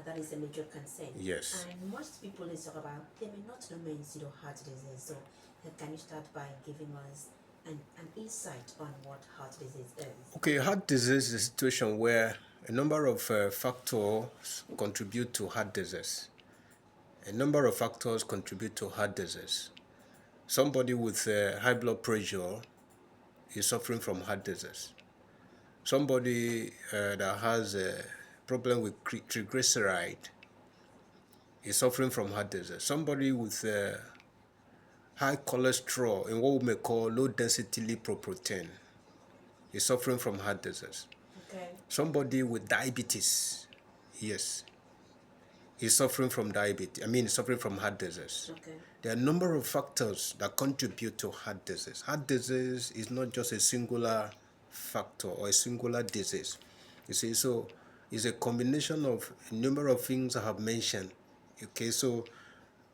that is a major concern. Yes. And most people is talk about, they may not know means heart disease. So can you start by giving us an insight on what heart disease is? Okay, heart disease is a situation where a number of factors contribute to heart disease. A number of factors contribute to heart disease. Somebody with high blood pressure is suffering from heart disease. Somebody that has a problem with triglyceride is suffering from heart disease. Somebody with high cholesterol in what we may call low density lipoprotein is suffering from heart disease. Okay. Somebody with diabetes, yes, is suffering from diabetes. Suffering from heart disease. Okay. There are a number of factors that contribute to heart disease. Heart disease is not just a singular factor or a singular disease. You see, so it's a combination of a number of things I have mentioned. Okay, so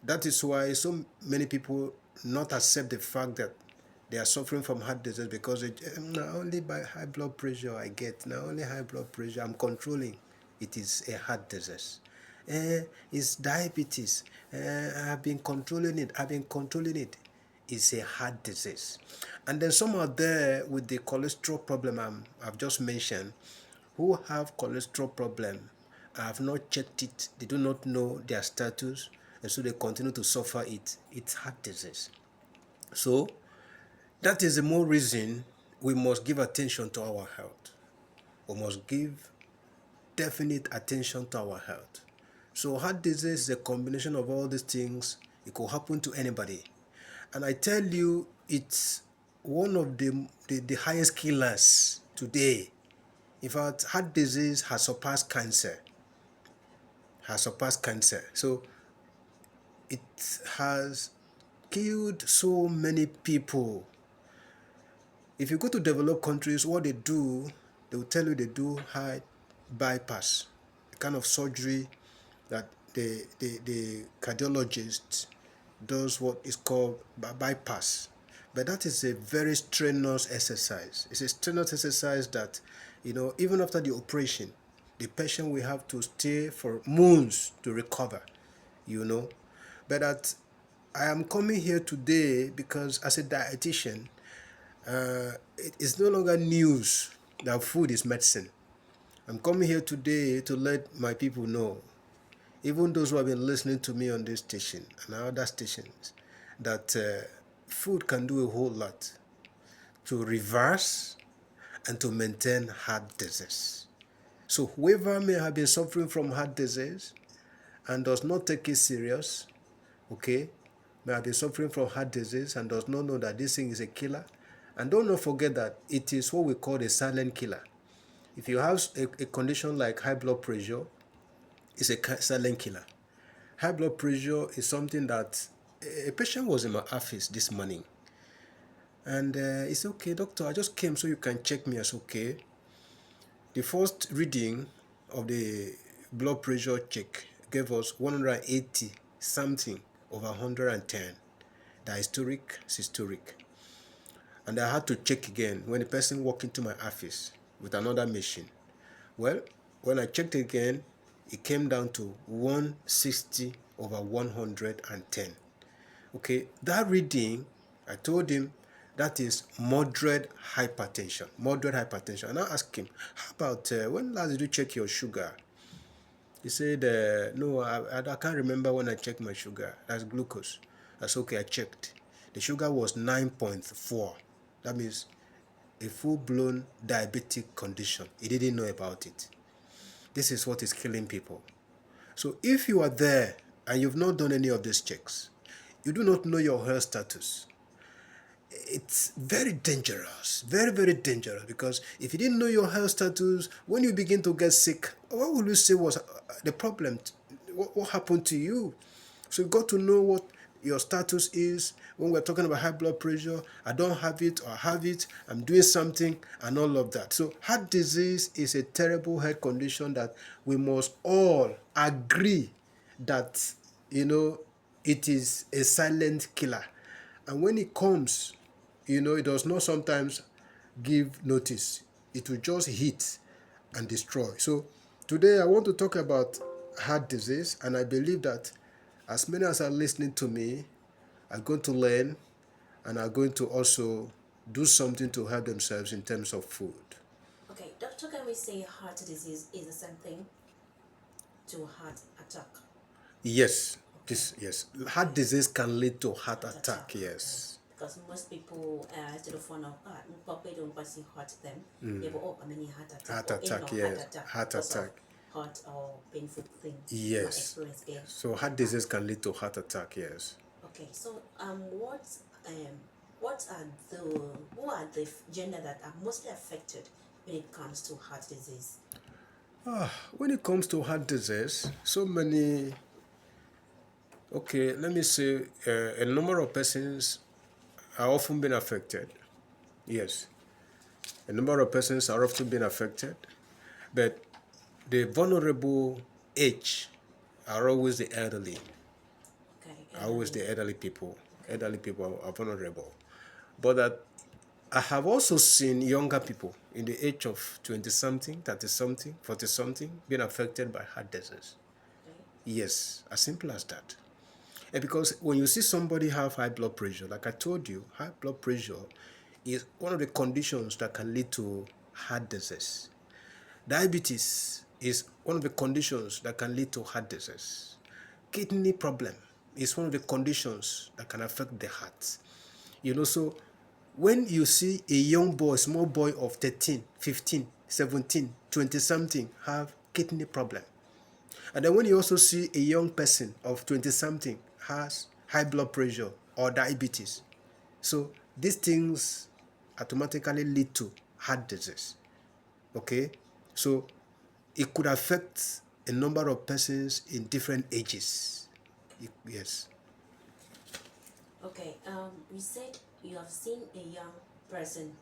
that is why so many people not accept the fact that they are suffering from heart disease because not only by high blood pressure I get, not only high blood pressure I'm controlling. It is a heart disease. It's diabetes. I've been controlling it. It's a heart disease. And then some are there with the cholesterol problem I've just mentioned, who have cholesterol problem, have not checked it, they do not know their status, and so they continue to suffer it. It's heart disease. So that is the more reason we must give attention to our health. We must give definite attention to our health. So heart disease is a combination of all these things. It could happen to anybody. And I tell you, it's one of the highest killers today. In fact, heart disease has surpassed cancer. So it has killed so many people. If you go to developed countries, what they do, they will tell you they do heart bypass, a kind of surgery that the cardiologist does what is called bypass. But that is a very strenuous exercise. It's a strenuous exercise that, even after the operation, the patient will have to stay for months to recover, But that I am coming here today because as a dietitian, it is no longer news that food is medicine. I'm coming here today to let my people know, even those who have been listening to me on this station and other stations, that food can do a whole lot to reverse and to maintain heart disease. So whoever may have been suffering from heart disease and does not take it serious, okay, may have been suffering from heart disease and does not know that this thing is a killer. And don't not forget that it is what we call a silent killer. If you have a condition like high blood pressure, it's a silent killer. High blood pressure is something that a patient was in my office this morning. And it's okay, doctor, I just came so you can check me. As okay. The first reading of the blood pressure check gave us 180 something over 110. Diastolic, systolic. And I had to check again when the person walked into my office with another machine. Well, when I checked again, it came down to 160 over 110. Okay, that reading, I told him that is moderate hypertension. And I asked him, how about when last did you check your sugar? He said, no, I can't remember when I checked my sugar. That's glucose. That's okay, I checked. The sugar was 9.4. That means a full-blown diabetic condition. He didn't know about it. This is what is killing people. So if you are there and you've not done any of these checks, you do not know your health status, it's very dangerous, very, very dangerous, because if you didn't know your health status, when you begin to get sick, what will you say was the problem? What happened to you? So you got to know what your status is. When we're talking about high blood pressure, I don't have it or I have it, I'm doing something and all of that. So heart disease is a terrible health condition that we must all agree that, it is a silent killer. And when it comes, it does not sometimes give notice. It will just hit and destroy. So today I want to talk about heart disease, and I believe that as many as are listening to me are going to learn and are going to also do something to help themselves in terms of food. Okay, doctor, can we say heart disease is the same thing to heart attack? Yes, Okay, this yes, heart okay. disease can lead to heart Heart attack. attack, okay. Yes, Because most people, to the phone of Papa don't pass hurt them. They go, oh, I mean, heart attack heart or any attack. heart Yes, attack heart because of attack. hurt or painful thing you might Yes. experience there. So heart disease can lead to heart attack. Yes. Okay, so um what are the who are the gender that are mostly affected when it comes to heart disease? When it comes to heart disease, so many. Okay, let me say a number of persons are often being affected. Yes, a number of persons are often being affected, but the vulnerable age are always the elderly. Okay, Are always elderly. the elderly people. Okay. Elderly people are vulnerable, but that I have also seen younger people in the age of 20 something, 30 something, 40 something being affected by heart disease. Okay. Yes, as simple as that. And because when you see somebody have high blood pressure, like I told you, high blood pressure is one of the conditions that can lead to heart disease. Diabetes is one of the conditions that can lead to heart disease. Kidney problem is one of the conditions that can affect the heart. So when you see a young boy, small boy of 13, 15, 17, 20 something have kidney problem, and then when you also see a young person of 20 something has high blood pressure or diabetes, so these things automatically lead to heart disease. Okay? So it could affect a number of persons in different ages. Yes. Okay. You said you have seen a young person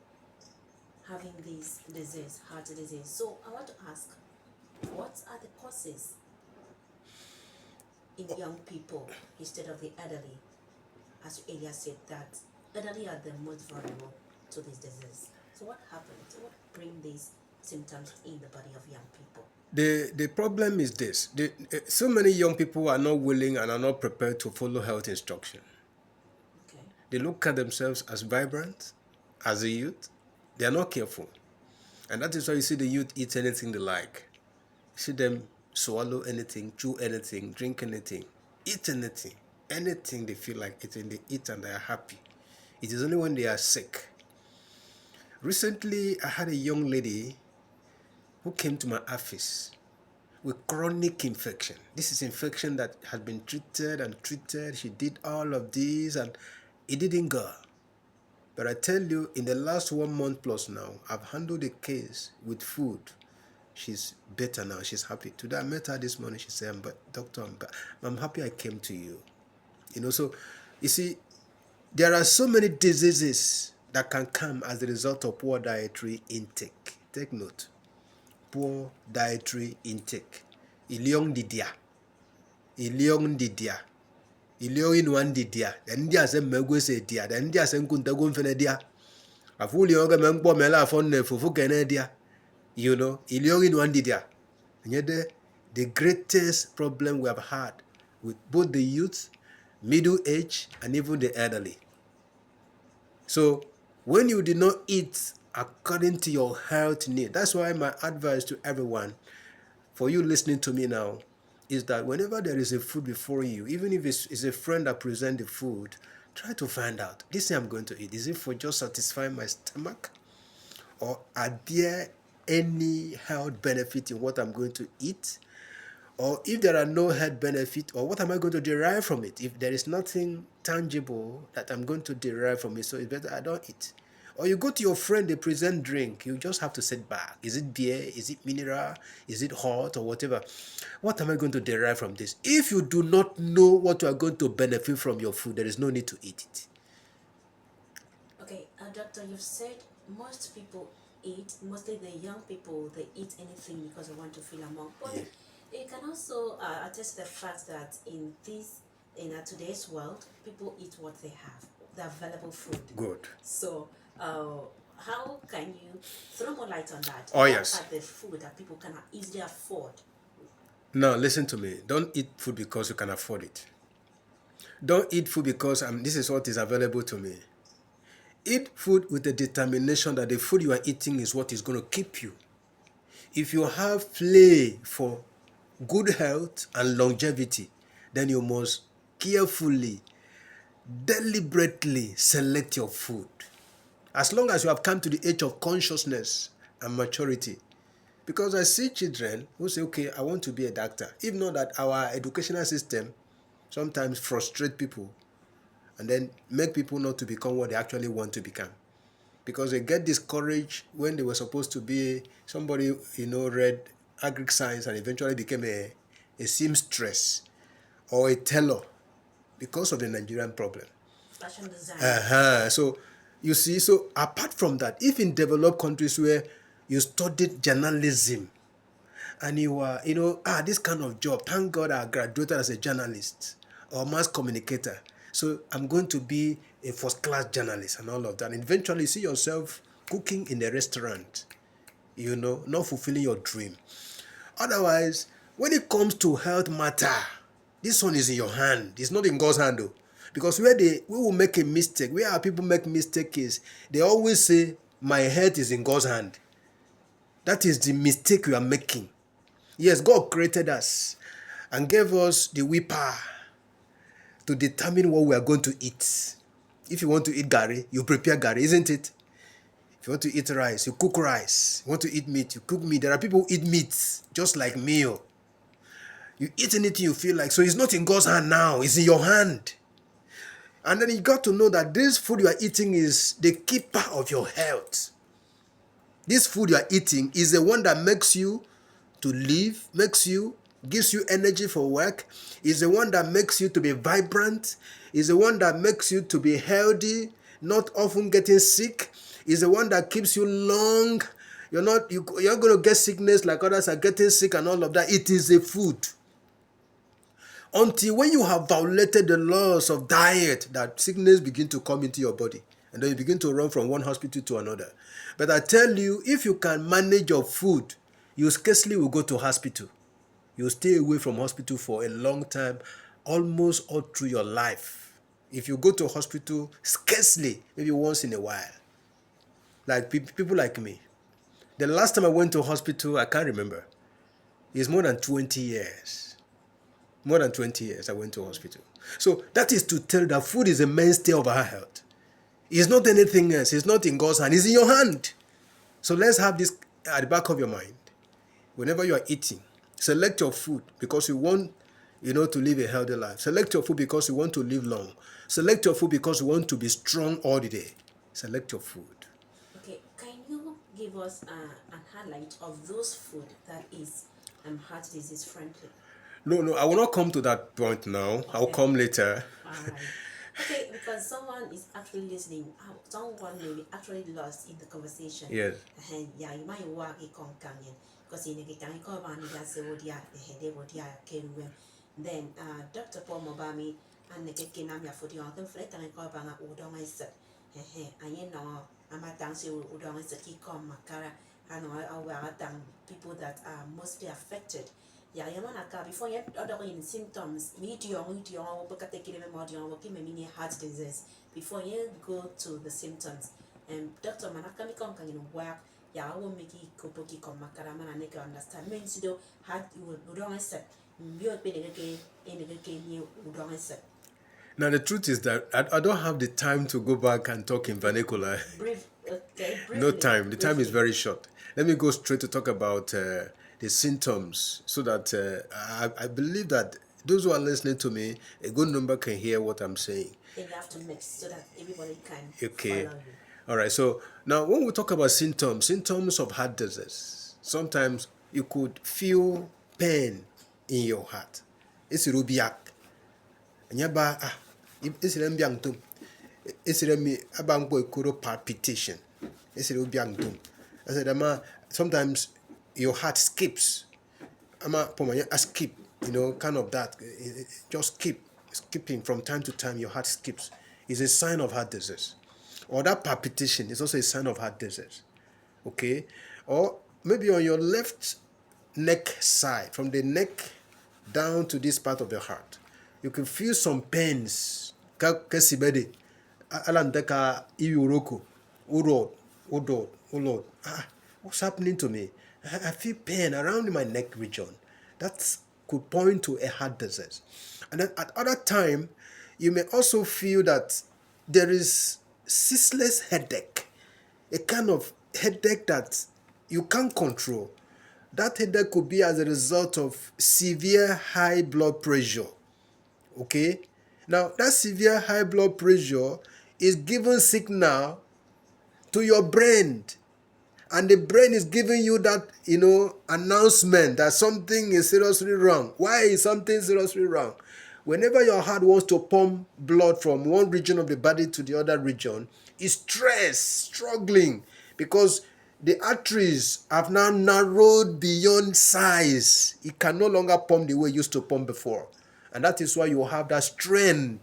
having this disease, heart disease. So I want to ask, what are the causes in young people instead of the elderly? As you earlier said that elderly are the most vulnerable to this disease. So what happens? What bring these symptoms in the body of young people? The problem is this. So many young people are not willing and are not prepared to follow health instruction. Okay. They look at themselves as vibrant, as a youth. They are not careful. And that is why you see the youth eat anything they like. You see them swallow anything, chew anything, drink anything, eat anything. Anything they feel like eating, they eat and they are happy. It is only when they are sick. Recently, I had a young lady who came to my office with chronic infection. This is infection that has been treated and treated. She did all of these and it didn't go. But I tell you, in the last 1 month plus now, I've handled the case with food. She's better now. She's happy. Today I met her this morning. She said, Doctor, I'm happy I came to you. So you see, there are so many diseases that can come as a result of poor dietary intake. Take note. Poor dietary intake. Iliong didia. Iliong didia. Iliong inwan didia. Dan dia se megwe se dia. Dan dia se nkuntago mfene dia. Afuli yoga mengpo mela afon fufu kene dia. Iliong inwan didia. And yet the greatest problem we have had with both the youth, middle age, and even the elderly. So when you did not eat according to your health need, that's why my advice to everyone, for you listening to me now, is that whenever there is a food before you, even if it's a friend that presents the food, try to find out, this thing I'm going to eat, is it for just satisfying my stomach? Or are there any health benefit in what I'm going to eat? Or if there are no health benefit, or what am I going to derive from it? If there is nothing tangible that I'm going to derive from it, so it's better I don't eat. Or you go to your friend, they present drink, you just have to sit back. Is it beer? Is it mineral? Is it hot or whatever? What am I going to derive from this? If you do not know what you are going to benefit from your food, there is no need to eat it. Okay, doctor, you've said most people eat, mostly the young people, they eat anything because they want to feel among. But Yeah. you can also attest the fact that in today's world, people eat what they have, the available food. Good. So, how can you throw more light on that? Oh, What yes. are the food that people can easily afford? Now listen to me. Don't eat food because you can afford it. Don't eat food because this is what is available to me. Eat food with the determination that the food you are eating is what is going to keep you. If you have play for good health and longevity, then you must carefully, deliberately select your food. As long as you have come to the age of consciousness and maturity. Because I see children who say, okay, I want to be a doctor. If not that our educational system sometimes frustrate people and then make people not to become what they actually want to become. Because they get discouraged when they were supposed to be somebody, read agric science and eventually became a seamstress or a tailor because of the Nigerian problem. Fashion design. So you see, so apart from that, if in developed countries where you studied journalism and you are, this kind of job, thank God I graduated as a journalist or mass communicator. So I'm going to be a first class journalist and all of that. And eventually you see yourself cooking in a restaurant, not fulfilling your dream. Otherwise, when it comes to health matter, this one is in your hand. It's not in God's hand though. Because we will make a mistake, where our people make mistake is, they always say, my health is in God's hand. That is the mistake we are making. Yes, God created us and gave us the whipper to determine what we are going to eat. If you want to eat gari, you prepare gari, isn't it? If you want to eat rice, you cook rice. You want to eat meat, you cook meat. There are people who eat meat just like meal. You eat anything you feel like. So it's not in God's hand now, it's in your hand. And then you got to know that this food you are eating is the keeper of your health. This food you are eating is the one that makes you to live, gives you energy for work, is the one that makes you to be vibrant, is the one that makes you to be healthy, not often getting sick, is the one that keeps you long. You're not going to get sickness like others are getting sick and all of that. It is a food. Until when you have violated the laws of diet, that sickness begin to come into your body. And then you begin to run from one hospital to another. But I tell you, if you can manage your food, you scarcely will go to hospital. You'll stay away from hospital for a long time, almost all through your life. If you go to hospital, scarcely, maybe once in a while. Like people like me. The last time I went to hospital, I can't remember. It's more than 20 years. More than 20 years I went to hospital. So that is to tell that food is a mainstay of our health. It's not anything else. It's not in God's hand. It's in your hand. So let's have this at the back of your mind. Whenever you are eating, select your food because you want, to live a healthy life. Select your food because you want to live long. Select your food because you want to be strong all the day. Select your food. Okay, can you give us an highlight of those food that is heart disease friendly? No, I will not come to that point now. Okay. I'll come later. Alright. Okay, because someone is actually listening. Someone may be actually lost in the conversation. Yes. Yeah, you might work a companion because in the can call on the Sewodia, the head of the came then Dr. Paul Mobami and the Kinamia for the other flat and I call Banga Udon I said, and you know, I'm a dance Udon is a key come Makara and our people that are mostly affected. Yeah, you man before you other in symptoms, medium, look at taking them out, working mini heart disease before you go to the symptoms. And Dr. Manakami come can work, yeah, I will make it Kopoki come Makaraman and make understand. Means you had you don't accept. You have been again in the game you don't accept. Now the truth is that I don't have the time to go back and talk in vernacular. Briefly, No time. The time is very short. Let me go straight to talk about the symptoms so that I believe that those who are listening to me, a good number can hear what I'm saying. Then you have to mix so that everybody can okay. follow you. All right. So now when we talk about symptoms of heart disease, sometimes you could feel pain in your heart. It's rubiak. It's rembiang it's remi abangbo ikuro palpitation. It's rubiang. I said, sometimes your heart skips. Skip, kind of that. Just skipping from time to time. Your heart skips. It's a sign of heart disease. Or that palpitation is also a sign of heart disease. Okay? Or maybe on your left neck side, from the neck down to this part of the heart. You can feel some pains. Kasibede. Alandeka iuroko. Oh Lord. What's happening to me? I feel pain around my neck region. That could point to a heart disease. And then at other time, you may also feel that there is ceaseless headache, a kind of headache that you can't control. That headache could be as a result of severe high blood pressure. Okay? Now, that severe high blood pressure is giving signal to your brain, and the brain is giving you that announcement that something is seriously wrong. Why is something seriously wrong? Whenever your heart wants to pump blood from one region of the body to the other region, it's stressed, struggling, because the arteries have now narrowed beyond size. It can no longer pump the way it used to pump before, and that is why you have that strain.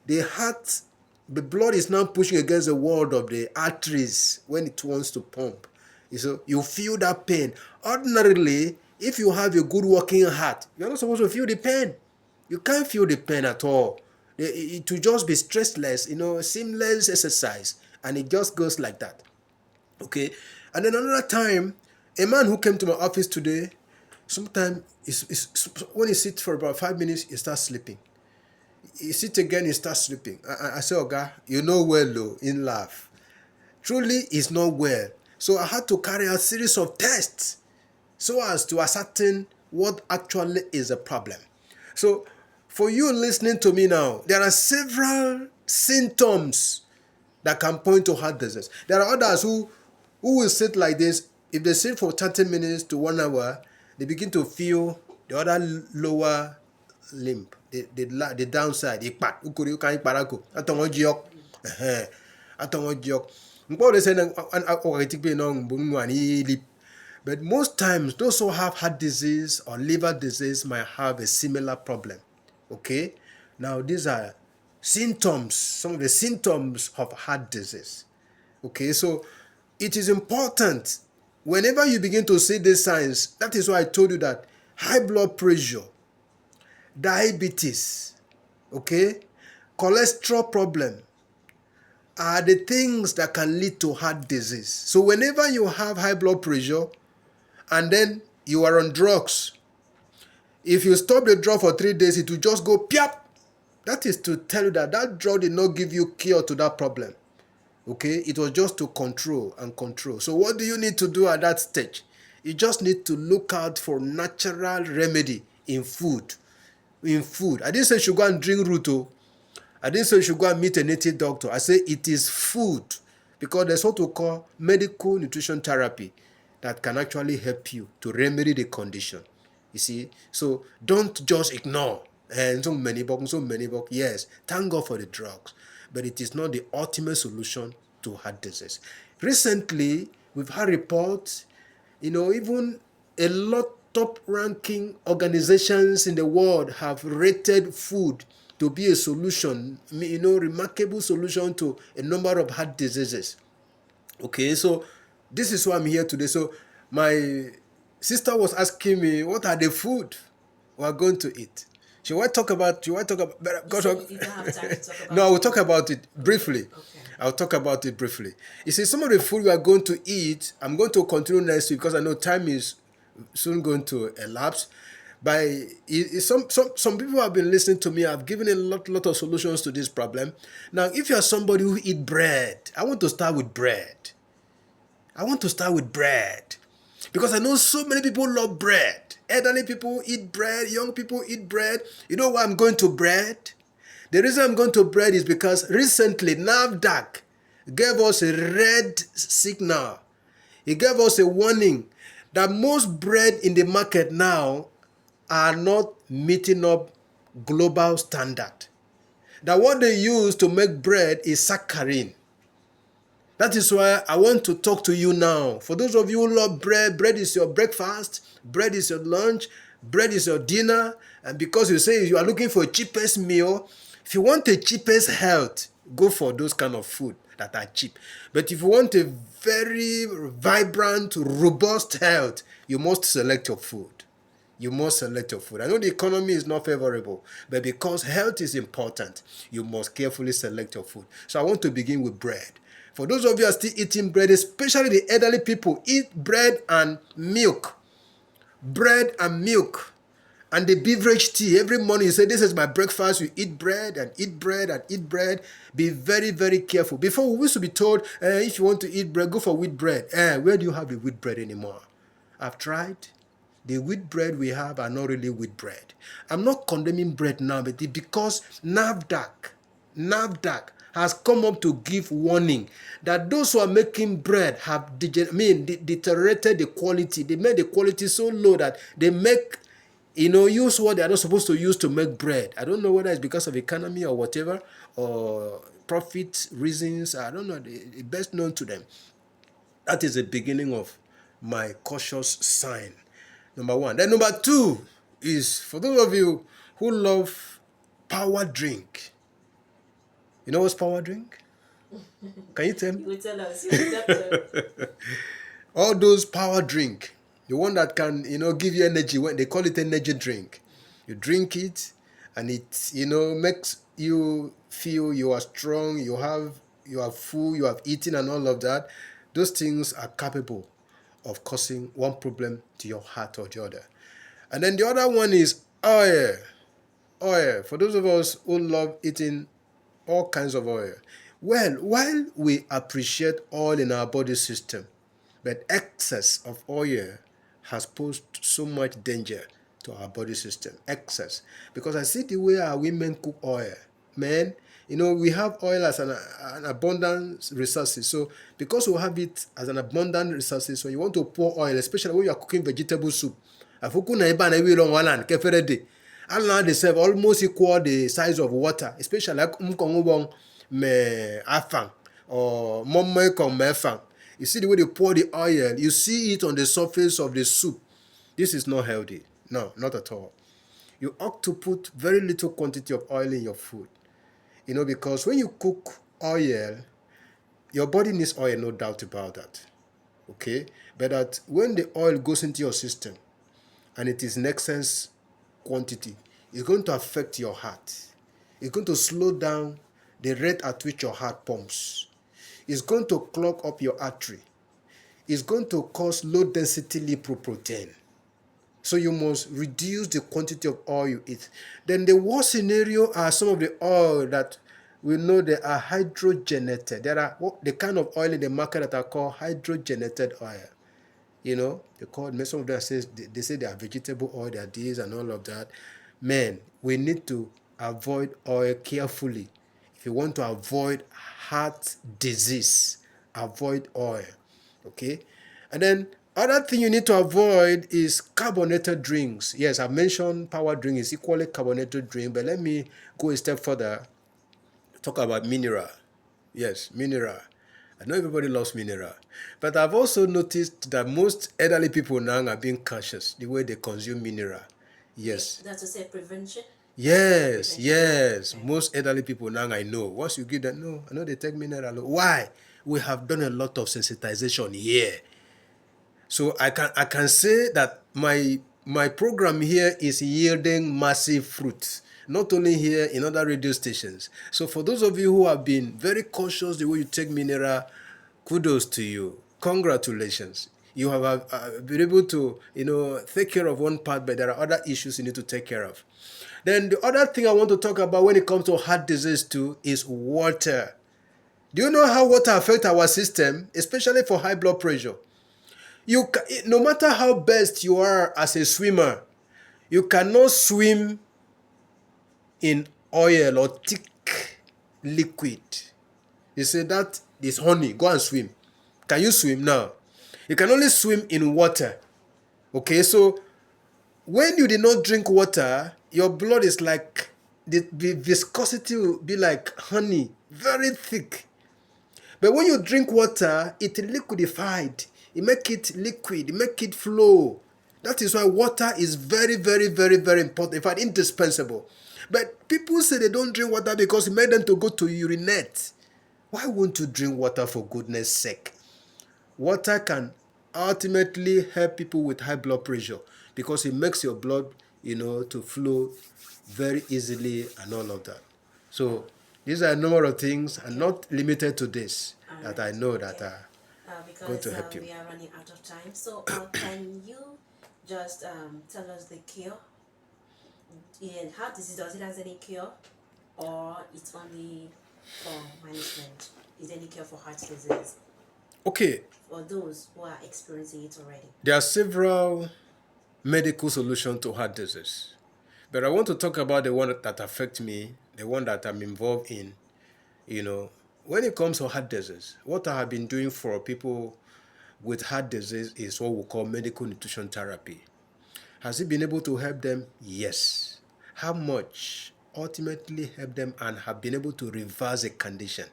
The heart, the blood is now pushing against the wall of the arteries when it wants to pump. So you feel that pain. Ordinarily, if you have a good working heart, you're not supposed to feel the pain. You can't feel the pain at all. It will just be stressless, seamless exercise, and it just goes like that. Okay? And then another time, a man who came to my office today, sometimes when he sits for about 5 minutes, he starts sleeping. He sits again, he starts sleeping. I say, Oga, you know well though, in laugh. Truly, he's not well. So I had to carry out a series of tests so as to ascertain what actually is the problem. So for you listening to me now, there are several symptoms that can point to heart disease. There are others who will sit like this. If they sit for 30 minutes to 1 hour, they begin to feel the other lower limb, the downside, ikpat, ukuri ukan ikparako, atongo jiok, atongo jiok. But most times, those who have heart disease or liver disease might have a similar problem. Okay? Now, these are symptoms, some of the symptoms of heart disease. Okay, so it is important whenever you begin to see these signs. That is why I told you that high blood pressure, diabetes, okay, cholesterol problem are the things that can lead to heart disease. So whenever you have high blood pressure and then you are on drugs, if you stop the drug for 3 days, it will just go piap. That is to tell you that that drug did not give you cure to that problem. Okay, it was just to control and control. So what do you need to do at that stage? You just need to look out for natural remedy in food. In food. I didn't say you should go and drink root. I didn't say you should go and meet a native doctor. I say it is food, because there's what we call medical nutrition therapy that can actually help you to remedy the condition. You see, so don't just ignore. And so many bucks. Yes, thank God for the drugs, but it is not the ultimate solution to heart disease. Recently, we've had reports, even a lot top-ranking organizations in the world have rated food to be a solution, remarkable solution to a number of heart diseases. Okay, so this is why I'm here today. So my sister was asking me, what are the food we are going to eat? She want to talk about. So you don't have time to talk about. No, I will talk about it briefly. Okay. I'll talk about it briefly. You see, some of the food we are going to eat, I'm going to continue next week because I know time is soon going to elapse. Some people have been listening to me. I've given a lot of solutions to this problem. Now, if you are somebody who eat bread, I want to start with bread. Because I know so many people love bread. Elderly people eat bread. Young people eat bread. You know why I'm going to bread? The reason I'm going to bread is because recently NAFDAC gave us a red signal. He gave us a warning that most bread in the market now are not meeting up global standard. That what they use to make bread is saccharin. That is why I want to talk to you now. For those of you who love bread, bread is your breakfast, bread is your lunch, bread is your dinner, and because you say you are looking for a cheapest meal, if you want the cheapest health, go for those kind of food that are cheap. But if you want a very vibrant, robust health, you must select your food. You must select your food. I know the economy is not favorable, but because health is important, you must carefully select your food. So I want to begin with bread. For those of you who are still eating bread, especially the elderly people, eat bread and milk. Bread and milk. And the beverage tea. Every morning you say, this is my breakfast. You eat bread and eat bread and eat bread. Be very, very careful. Before we used to be told, if you want to eat bread, go for wheat bread. Where do you have the wheat bread anymore? I've tried. The wheat bread we have are not really wheat bread. I'm not condemning bread now, but it's because NAFDAC has come up to give warning that those who are making bread have deteriorated the quality. They made the quality so low that they make, use what they are not supposed to use to make bread. I don't know whether it's because of economy or whatever, or profit reasons. I don't know. The best known to them. That is the beginning of my cautious sign. Number one. Then number two is for those of you who love power drink. You know what's power drink? Can you tell me? You will tell us. You will tell. All those power drink, the one that can, give you energy. When they call it energy drink, you drink it, and it, makes you feel you are strong. You are full. You have eaten and all of that. Those things are capable of causing one problem to your heart or the other. And then the other one is oil. Oil. For those of us who love eating all kinds of oil. Well, while we appreciate oil in our body system, but excess of oil has posed so much danger to our body system. Excess. Because I see the way our women cook oil. Men, we have oil as an abundant resources. So because we have it as an abundant resources, so you want to pour oil, especially when you are cooking vegetable soup. And they serve almost equal the size of water, especially like me afang or mefang. You see the way they pour the oil, you see it on the surface of the soup. This is not healthy. No, not at all. You ought to put very little quantity of oil in your food. Because when you cook oil, your body needs oil, no doubt about that. Okay? But that when the oil goes into your system and it is in excess quantity, it's going to affect your heart. It's going to slow down the rate at which your heart pumps. It's going to clog up your artery. It's going to cause low density lipoprotein. So you must reduce the quantity of oil you eat. Then the worst scenario are some of the oil that we know they are hydrogenated. There are the kind of oil in the market that are called hydrogenated oil. They call it, some of them they say they are vegetable oil, they are this and all of that. Men, we need to avoid oil carefully. If you want to avoid heart disease, avoid oil. Okay? And then other thing you need to avoid is carbonated drinks. Yes, I mentioned power drink is equally carbonated drink, but let me go a step further. Talk about mineral. Yes, mineral. I know everybody loves mineral, but I've also noticed that most elderly people now are being cautious the way they consume mineral. Yes. That's to say prevention? Yes, yes. Okay. Most elderly people now I know. Once you give them, no, I know they take mineral. Why? We have done a lot of sensitization here. So I can say that my program here is yielding massive fruits. Not only here, in other radio stations. So for those of you who have been very cautious the way you take mineral, kudos to you. Congratulations. You have been able to, take care of one part, but there are other issues you need to take care of. Then the other thing I want to talk about when it comes to heart disease too is water. Do you know how water affects our system, especially for high blood pressure? No matter how best you are as a swimmer, you cannot swim in oil or thick liquid. You say that is honey, go and swim. Can you swim now? You can only swim in water. Okay, so when you did not drink water, your blood is like, the viscosity will be like honey, very thick. But when you drink water, it liquidified. It make it liquid, it make it flow. That is why water is very, very, very, very important. In fact, indispensable. But people say they don't drink water because it made them to go to urinate. Why won't you drink water for goodness sake? Water can ultimately help people with high blood pressure because it makes your blood, to flow very easily and all of that. So these are a number of things, and not limited to this, that I know that are going to Because help you. we are running out of time. So, can you just tell us the cure? In heart disease, does it has any cure, or it's only for management? Is there any cure for heart disease Okay, for those who are experiencing it already? there are several medical solutions to heart disease, but I want to talk about the one that affect me, the one that I'm involved in. When it comes to heart disease, what I have been doing for people with heart disease is what we call medical nutrition therapy. Has it been able to help them? Yes. How much? Ultimately help them and have been able to reverse a condition.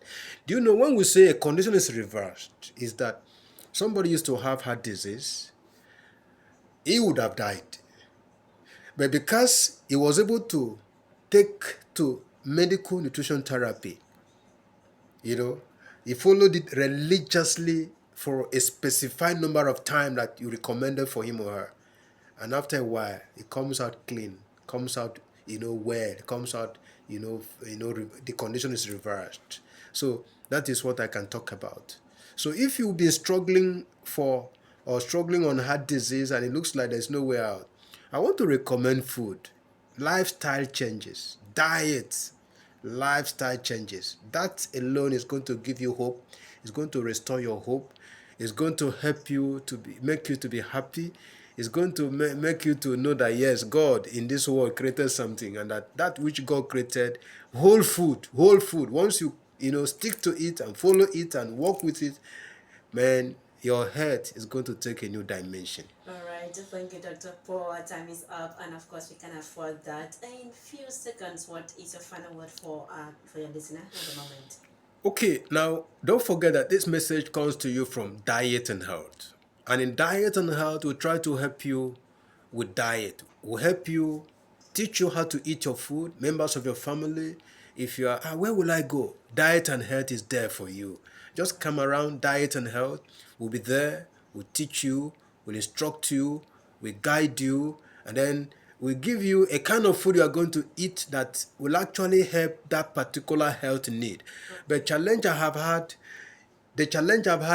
Do you know, when we say a condition is reversed, is that somebody used to have heart disease, he would have died. But because he was able to take to medical nutrition therapy, he followed it religiously for a specified number of time that you recommended for him or her. And after a while, it comes out clean, comes out, well, comes out, the condition is reversed. So that is what I can talk about. So if you've been struggling on heart disease and it looks like there's no way out, I want to recommend food, lifestyle changes, diet, lifestyle changes. That alone is going to give you hope. It's going to restore your hope. It's going to help you make you to be happy. It's going to make you to know that yes, God in this world created something, and that which God created, whole food. Once you stick to it and follow it and walk with it, man, your health is going to take a new dimension. All right, thank you, Dr. Paul. Our time is up, and of course, we can afford that. In few seconds, what is your final word for your listener at the moment? Okay, now don't forget that this message comes to you from Diet and Health. And in Diet and Health, we try to help you with diet. We'll help you, teach you how to eat your food, members of your family. If you are, where will I go? Diet and Health is there for you. Just come around Diet and Health. We'll be there. We'll teach you. We'll instruct you. We'll guide you. And then we'll give you a kind of food you are going to eat that will actually help that particular health need. The challenge I've had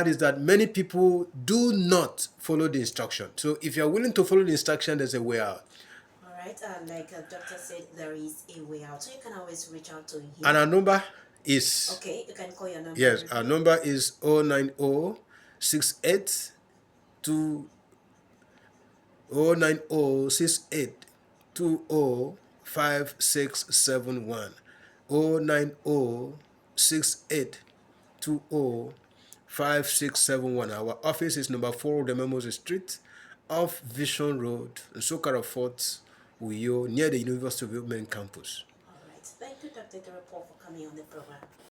is that many people do not follow the instruction. So if you're willing to follow the instruction, there's a way out. All right, like doctor said, there is a way out, so you can always reach out to him. And our number is, Okay, you can call your number. yes, our number is 09068 09068205671. 09068205671. Our office is number 4 the Memos Street off Vision Road, Sokara Fort, Uyo, near the University of Women campus. All right, thank you, Dr. Paul, for coming on the program.